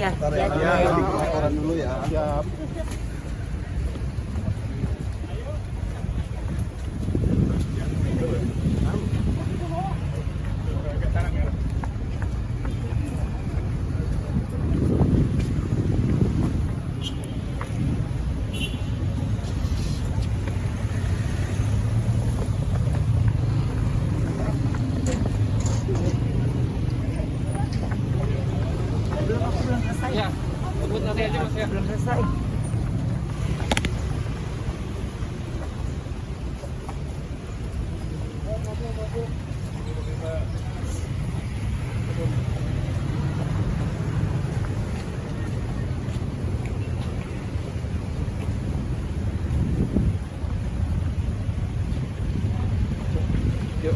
ya. Bentar ya, bikin laporan dulu ya. Siap. Ya, sebut nanti aja Mas ya. Belum selesai. Yuk.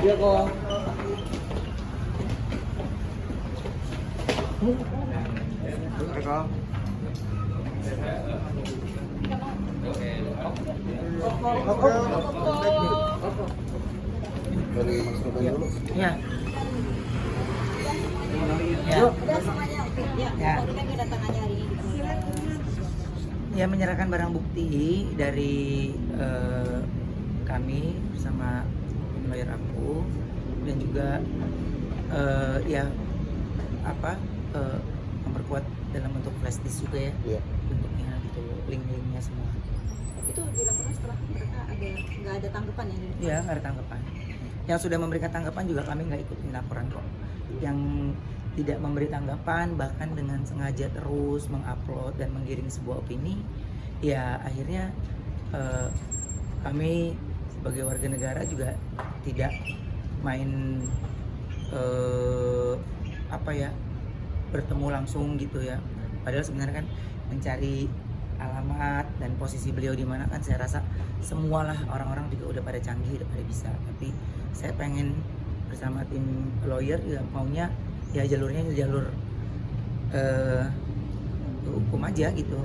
Iya kok. Dari Mas Ruben dulu. Ya. Ya. Udah semuanya oke. Ya. Tadi kan kedatangannya hari ini. Ya, menyerahkan barang bukti dari kami bersama lawyer aku dan juga ya apa memperkuat dalam bentuk flash disk juga ya, Iya. bentuknya gitu, link-linknya semua. Itu dilakukan setelah mereka nggak ada tanggapan ya dari Iya, nggak ada tanggapan. Yang sudah memberikan tanggapan juga kami nggak ikutin laporan kok. Yang tidak memberi tanggapan bahkan dengan sengaja terus mengupload dan menggiring sebuah opini, ya akhirnya kami sebagai warga negara juga tidak main apa ya, bertemu langsung gitu ya. Padahal sebenarnya kan mencari alamat dan posisi beliau di mana kan saya rasa semualah orang-orang juga udah pada canggih, udah pada bisa. Tapi saya pengen bersama tim lawyer juga maunya ya jalurnya jalur hukum aja gitu,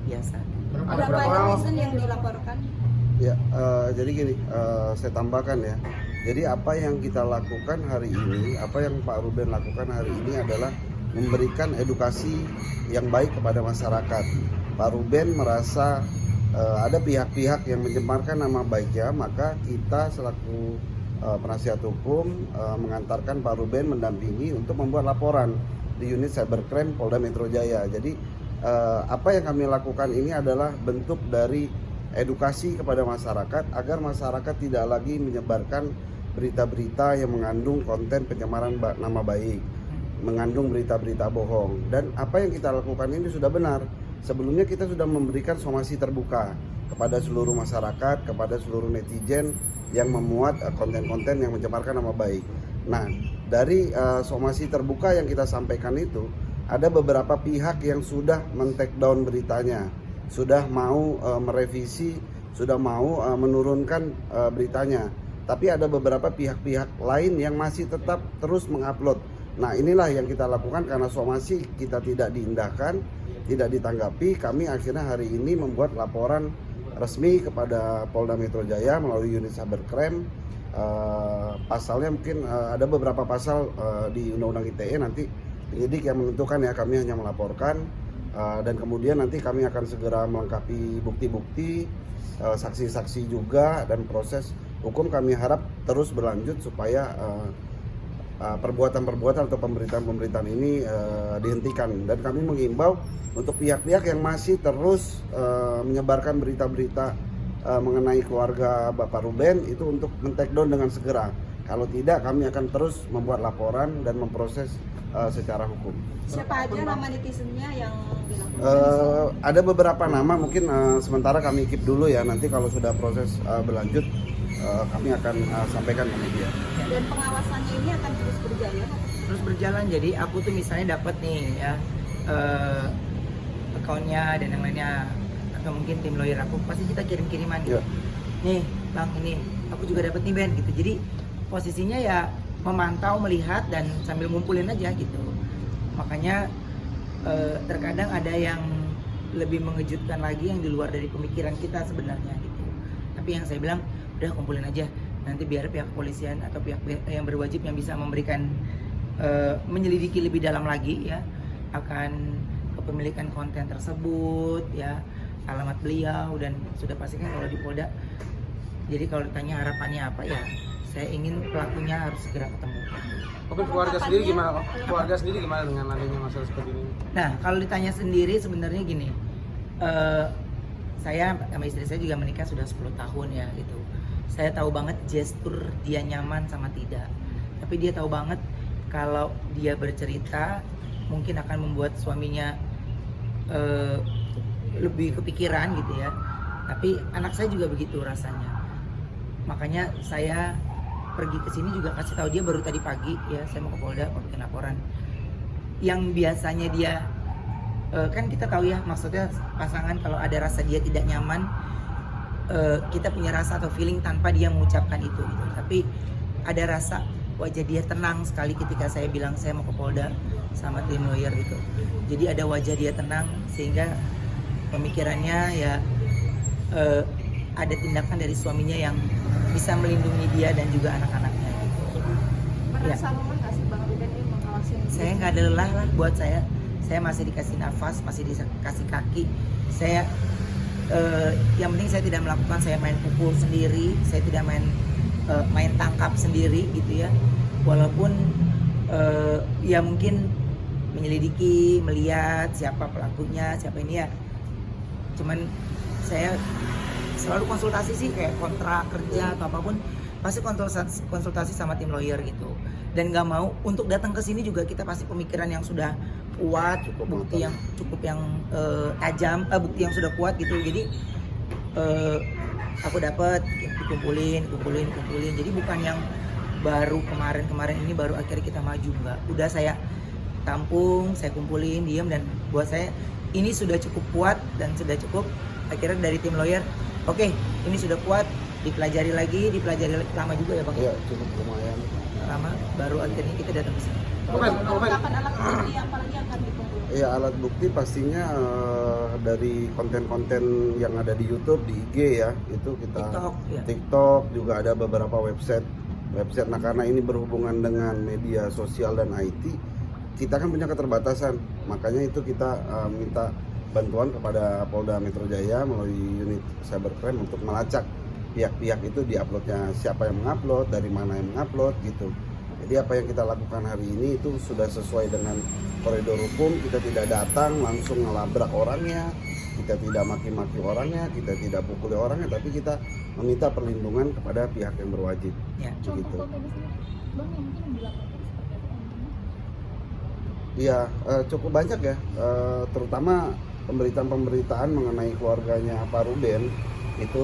biasa. Berapa reason yang dilaporkan? Ya, jadi gini, saya tambahkan ya. Jadi apa yang kita lakukan hari ini, apa yang Pak Ruben lakukan hari ini adalah memberikan edukasi yang baik kepada masyarakat. Pak Ruben merasa ada pihak-pihak yang mencemarkan nama baiknya, maka kita selaku penasihat hukum mengantarkan Pak Ruben mendampingi untuk membuat laporan di unit cybercrime Polda Metro Jaya. Jadi apa yang kami lakukan ini adalah bentuk dari edukasi kepada masyarakat agar masyarakat tidak lagi menyebarkan berita-berita yang mengandung konten pencemaran nama baik, mengandung berita-berita bohong. Dan apa yang kita lakukan ini sudah benar. Sebelumnya kita sudah memberikan somasi terbuka kepada seluruh masyarakat, kepada seluruh netizen yang memuat konten-konten yang mencemarkan nama baik. Nah, dari somasi terbuka yang kita sampaikan itu, ada beberapa pihak yang sudah men-take down beritanya, sudah mau merevisi, sudah mau menurunkan beritanya. Tapi ada beberapa pihak-pihak lain yang masih tetap terus mengupload. Nah, inilah yang kita lakukan karena somasi kita tidak diindahkan, tidak ditanggapi. Kami akhirnya hari ini membuat laporan resmi kepada Polda Metro Jaya melalui unit Cybercrime. Pasalnya mungkin ada beberapa pasal di Undang-Undang ITE, nanti penyidik yang menentukan ya, kami hanya melaporkan dan kemudian nanti kami akan segera melengkapi bukti-bukti, saksi-saksi juga, dan proses hukum kami harap terus berlanjut supaya perbuatan-perbuatan atau pemberitaan-pemberitaan ini dihentikan. Dan kami mengimbau untuk pihak-pihak yang masih terus menyebarkan berita-berita mengenai keluarga Bapak Ruben itu untuk men-take down dengan segera. Kalau tidak, kami akan terus membuat laporan dan memproses secara hukum. Siapa aja nama netizennya yang dilakukan? Ada beberapa nama, mungkin sementara kami keep dulu ya. Nanti kalau sudah proses berlanjut, kami akan sampaikan ke media. Dan pengawasannya ini akan terus berjalan? Terus berjalan. Jadi aku tuh misalnya dapat nih ya akunnya dan yang lainnya, atau mungkin tim lawyer aku, pasti kita kirim-kiriman gitu. Nih bang, ini aku juga dapat nih Ben gitu. Jadi posisinya ya memantau, melihat, dan sambil ngumpulin aja gitu. Makanya terkadang ada yang lebih mengejutkan lagi yang di luar dari pemikiran kita sebenarnya gitu. Tapi yang saya bilang, udah kumpulin aja, nanti biar pihak kepolisian atau pihak yang berwajib yang bisa memberikan menyelidiki lebih dalam lagi ya akan kepemilikan konten tersebut ya, alamat beliau, dan sudah pastikan kalau di Polda. Jadi kalau ditanya harapannya apa ya, saya ingin pelakunya harus segera ketemu. Oke, keluarga sendiri gimana? Keluarga sendiri gimana dengan adanya masalah seperti ini? Nah, kalau ditanya sendiri sebenarnya gini, saya sama istri saya juga menikah sudah 10 tahun ya gitu. Saya tahu banget gestur dia nyaman sama tidak. Tapi dia tahu banget kalau dia bercerita mungkin akan membuat suaminya lebih kepikiran gitu ya. Tapi anak saya juga begitu rasanya. Makanya saya pergi ke sini juga kasih tahu dia baru tadi pagi ya, saya mau ke Polda mau bikin laporan. Yang biasanya dia kan kita tahu ya, maksudnya pasangan kalau ada rasa dia tidak nyaman, kita punya rasa atau feeling tanpa dia mengucapkan itu gitu. Tapi ada rasa wajah dia tenang sekali ketika saya bilang saya mau ke Polda sama tim lawyer gitu. Jadi ada wajah dia tenang sehingga pemikirannya ya ada tindakan dari suaminya yang bisa melindungi dia dan juga anak-anaknya gitu. Merasa lelah nggak sih Bang Ruben ini mengawasi? Saya nggak ada lelah lah buat saya. Saya masih dikasih nafas, masih dikasih kaki. Saya yang penting saya tidak melakukan saya main pukul sendiri, saya tidak main tangkap sendiri gitu ya. Walaupun ya mungkin menyelidiki, melihat siapa pelakunya, siapa ini ya. Cuman saya selalu konsultasi sih, kayak kontrak kerja atau apapun pasti konsultasi sama tim lawyer gitu. Dan nggak mau untuk datang ke sini juga kita pasti pemikiran yang sudah kuat, bukti yang cukup yang tajam, bukti yang sudah kuat gitu. Jadi aku dapat dikumpulin. Jadi bukan yang baru kemarin ini baru akhirnya kita maju, enggak. Udah saya tampung, saya kumpulin, diam, dan buat saya ini sudah cukup kuat dan sudah cukup. Akhirnya dari tim lawyer, oke, ini sudah kuat, dipelajari lama juga ya Bang? Iya, cukup lumayan. Lama, baru akhirnya kita datang ke sini. Kapan alat bukti apalagi akan dikumpulkan? Iya, alat bukti pastinya dari konten-konten yang ada di YouTube, di IG ya, itu kita TikTok juga ada beberapa website. Nah karena ini berhubungan dengan media sosial dan IT, kita kan punya keterbatasan, makanya itu kita minta bantuan kepada Polda Metro Jaya melalui unit Cybercrime untuk melacak pihak-pihak itu diuploadnya, siapa yang mengupload, dari mana yang mengupload gitu. Jadi apa yang kita lakukan hari ini itu sudah sesuai dengan koridor hukum. Kita tidak datang langsung ngelabrak orangnya, kita tidak maki-maki orangnya, kita tidak pukuli orangnya, tapi kita meminta perlindungan kepada pihak yang berwajib. Ya. Begitu. Iya, cukup banyak ya, terutama pemberitaan mengenai keluarganya Pak Ruben itu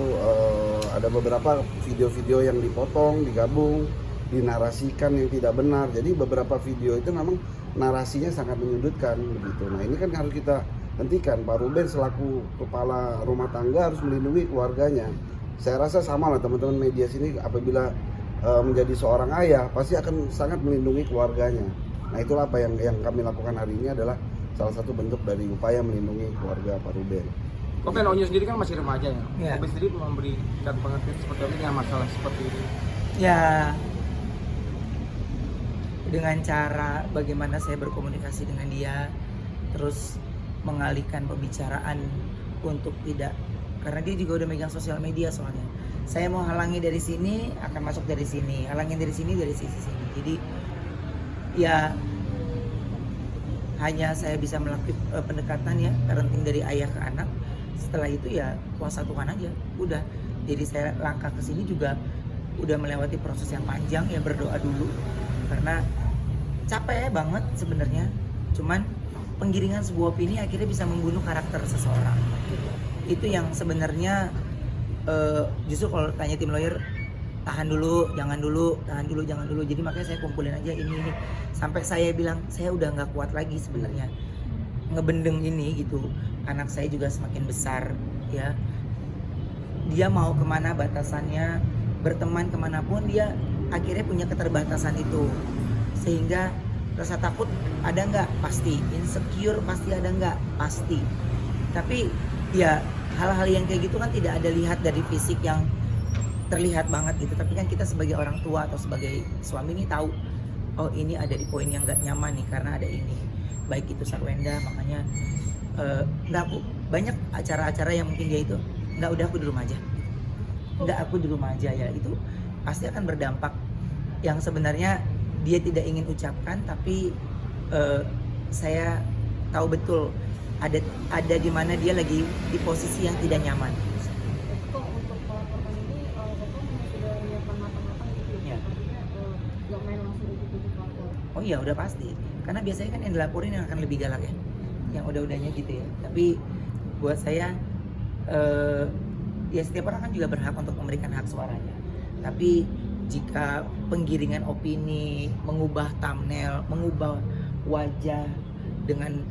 ada beberapa video-video yang dipotong, digabung, dinarasikan yang tidak benar. Jadi beberapa video itu memang narasinya sangat menyudutkan begitu. Nah ini kan harus kita hentikan. Pak Ruben selaku kepala rumah tangga harus melindungi keluarganya. Saya rasa sama lah teman-teman media sini, apabila menjadi seorang ayah pasti akan sangat melindungi keluarganya. Nah itulah apa yang kami lakukan hari ini, adalah salah satu bentuk dari upaya melindungi keluarga Pak Ruben. Kopen Onyo sendiri kan masih remaja ya. Iya. Kopen sendiri memberikan pengertian seperti apa dengan masalah seperti ini? Ya, dengan cara bagaimana saya berkomunikasi dengan dia, terus mengalihkan pembicaraan untuk tidak, karena dia juga udah megang sosial media soalnya. Saya mau halangi dari sini, akan masuk dari sini, halangin dari sini, dari sisi sini. Jadi ya hanya saya bisa melakukan pendekatan ya, parenting dari ayah ke anak. Setelah itu ya kuasa Tuhan aja, udah. Jadi saya langkah ke sini juga udah melewati proses yang panjang ya, berdoa dulu karena capek banget sebenarnya. Cuman penggiringan sebuah opini akhirnya bisa membunuh karakter seseorang. Itu yang sebenarnya justru kalau tanya tim lawyer, tahan dulu, jangan dulu, tahan dulu, jangan dulu. Jadi makanya saya kumpulin aja ini sampai saya bilang saya udah nggak kuat lagi sebenarnya ngebendeng ini gitu. Anak saya juga semakin besar ya, dia mau kemana batasannya, berteman kemanapun dia akhirnya punya keterbatasan itu, sehingga rasa takut ada nggak, pasti, insecure pasti ada nggak, pasti. Tapi ya hal-hal yang kayak gitu kan tidak ada lihat dari fisik yang terlihat banget gitu, tapi kan kita sebagai orang tua atau sebagai suami ini tahu, oh ini ada di poin yang nggak nyaman nih karena ada ini, baik itu Sarwenda. Makanya nggak, aku banyak acara-acara yang mungkin dia itu nggak, udah aku di rumah aja, nggak, aku di rumah aja ya, itu pasti akan berdampak yang sebenarnya dia tidak ingin ucapkan, tapi saya tahu betul ada di mana dia lagi di posisi yang tidak nyaman. Kok untuk melaporkan ini, Bapak sudah menyiapkan matang-matang gitu Iya. ya? Maksudnya nggak main langsung gitu di lapor. Oh iya udah pasti, karena biasanya kan yang dilaporin yang akan lebih galak ya, yang udah-udahnya gitu ya. Tapi buat saya ya setiap orang kan juga berhak untuk memberikan hak suaranya. Tapi jika penggiringan opini, mengubah thumbnail, mengubah wajah dengan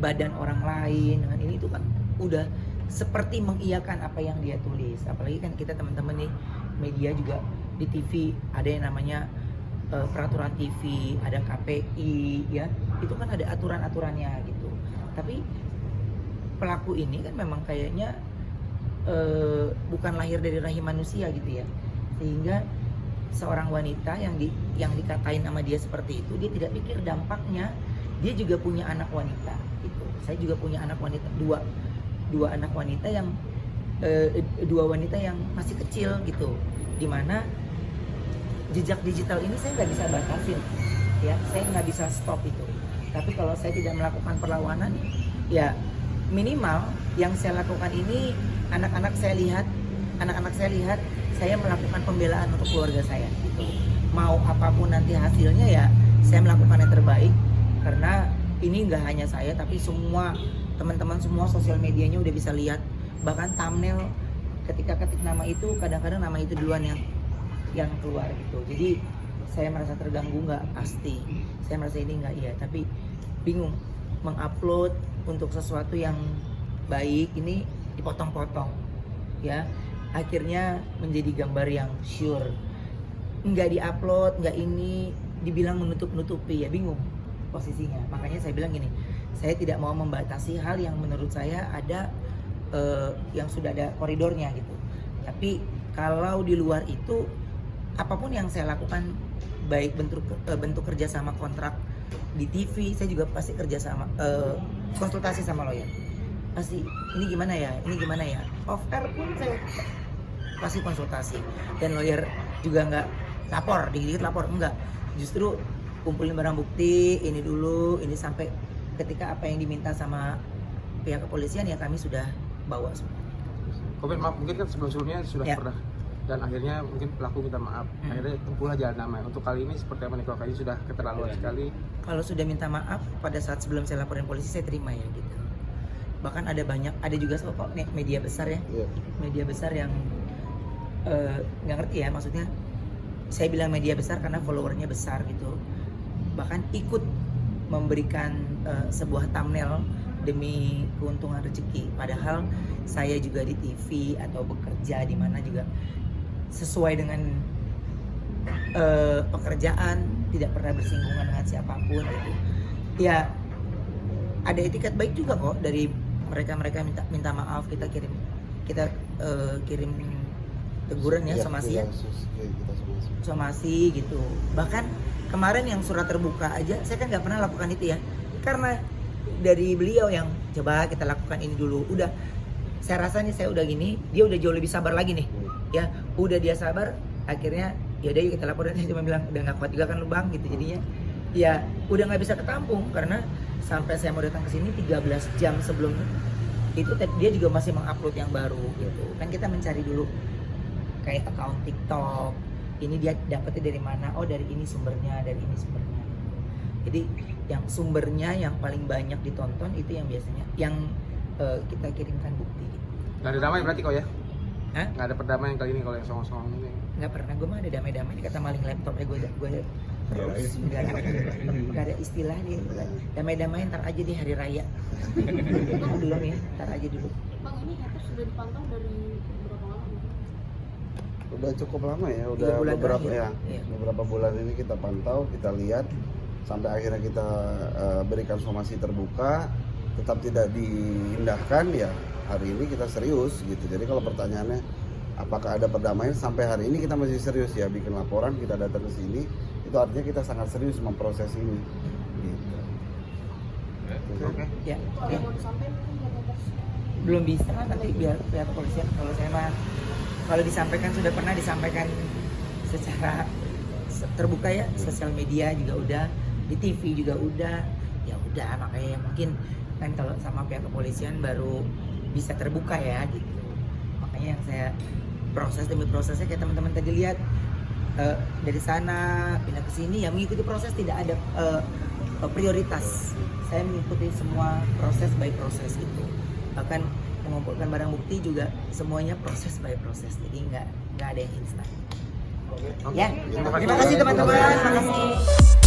badan orang lain, dengan ini, itu kan udah seperti mengiyakan apa yang dia tulis. Apalagi kan kita teman-teman nih media juga di TV ada yang namanya peraturan TV, ada KPI ya, itu kan ada aturan-aturannya gitu. Tapi pelaku ini kan memang kayaknya bukan lahir dari rahim manusia gitu ya, sehingga seorang wanita yang dikatain sama dia seperti itu, dia tidak pikir dampaknya. Dia juga punya anak wanita gitu. Saya juga punya anak wanita, dua anak wanita yang dua wanita yang masih kecil gitu, dimana jejak digital ini saya nggak bisa batasin ya, saya nggak bisa stop itu. Tapi kalau saya tidak melakukan perlawanan, ya minimal yang saya lakukan ini anak-anak saya lihat saya melakukan pembelaan untuk keluarga saya gitu. Mau apapun nanti hasilnya ya saya melakukan yang terbaik, karena ini nggak hanya saya tapi semua teman-teman, semua sosial medianya udah bisa lihat. Bahkan thumbnail ketika ketik nama itu, kadang-kadang nama itu duluan yang keluar gitu. Jadi saya merasa terganggu nggak? Pasti. Saya merasa ini nggak, iya, tapi bingung mengupload untuk sesuatu yang baik ini dipotong-potong ya, akhirnya menjadi gambar yang sure, nggak diupload, nggak ini, dibilang menutup-nutupi ya, bingung posisinya. Makanya saya bilang gini, saya tidak mau membatasi hal yang menurut saya ada yang sudah ada koridornya gitu. Tapi kalau di luar itu, apapun yang saya lakukan, baik bentuk kerjasama kontrak di TV, saya juga pasti kerjasama konsultasi sama lawyer. Pasti ini gimana ya, off air pun saya pasti konsultasi. Dan lawyer juga nggak lapor, dikit-dikit lapor, enggak. Justru kumpulin barang bukti, ini dulu, ini sampai ketika apa yang diminta sama pihak kepolisian ya kami sudah bawa semua. Kopen, maaf, mungkin kan sebelum-sebelumnya sudah Ya. pernah, dan akhirnya mungkin pelaku minta maaf, akhirnya tempuhlah jalan damai. Untuk kali ini seperti apa nih, kalau kayaknya sudah keterlaluan sekali? Kalau sudah minta maaf pada saat sebelum saya laporin polisi, saya terima ya gitu. Bahkan ada juga kok media besar ya, media besar yang nggak ngerti ya, maksudnya saya bilang media besar karena followernya besar gitu, bahkan ikut memberikan sebuah thumbnail demi keuntungan rezeki, padahal saya juga di TV atau bekerja di mana juga sesuai dengan pekerjaan, tidak pernah bersinggungan dengan siapapun gitu. Ya ada etiket baik juga kok dari mereka minta maaf, kita kirim teguran ya somasi ya, somasi gitu. Bahkan kemarin yang surat terbuka aja saya kan nggak pernah lakukan itu ya, karena dari beliau yang coba kita lakukan ini dulu. Udah saya rasa nih saya udah gini, dia udah jauh lebih sabar lagi nih ya, udah dia sabar, akhirnya ya udah yuk kita laporin. Saya cuma bilang udah nggak kuat juga kan lu bang gitu, jadinya ya udah nggak bisa ketampung karena sampai saya mau datang ke sini 13 jam sebelum itu dia juga masih mengupload yang baru gitu kan. Kita mencari dulu kayak account TikTok, ini dia dapetnya dari mana, oh dari ini sumbernya, dari ini sumbernya. Jadi yang sumbernya yang paling banyak ditonton itu yang biasanya yang kita kirimkan bukti gitu. Nggak ada damai berarti kok ya? Hah? Nggak ada perdamaian kali ini kalau yang songong-songong ini. Nggak pernah, gue mah ada damai-damai. Ini kata maling laptopnya gue terus nggak ada istilah nih damai-damai, ntar aja di hari raya. Belum ya, ntar aja dulu. Bang, ini haters sudah dipantau dari berapa lama? Udah cukup lama ya, udah 3 bulan beberapa terakhir. ya, Iya. beberapa bulan ini kita pantau, kita lihat sampai akhirnya kita berikan somasi terbuka, tetap tidak diindahkan ya. Hari ini kita serius gitu. Jadi kalau pertanyaannya apakah ada perdamaian, sampai hari ini kita masih serius ya, bikin laporan, kita datang ke sini, itu artinya kita sangat serius memproses ini. Gitu. Oke. Ya, Kalau ya. mau disampaikan mungkin buat haters. Belum bisa, nanti biar pihak kepolisian. Kalau saya mah kalau disampaikan sudah pernah disampaikan secara terbuka ya, sosial media juga udah, di TV juga udah. Ya udah, makanya mungkin kan kalau sama pihak kepolisian baru bisa terbuka ya gitu. Makanya yang saya proses demi prosesnya kayak teman-teman tadi lihat, dari sana pindah ke sini ya mengikuti proses, tidak ada prioritas. Saya mengikuti semua proses by proses itu. Bahkan mengumpulkan barang bukti juga semuanya proses by proses. Jadi nggak ada yang instan. Oke. Ya, Terima kasih. terima kasih teman-teman. Terima kasih.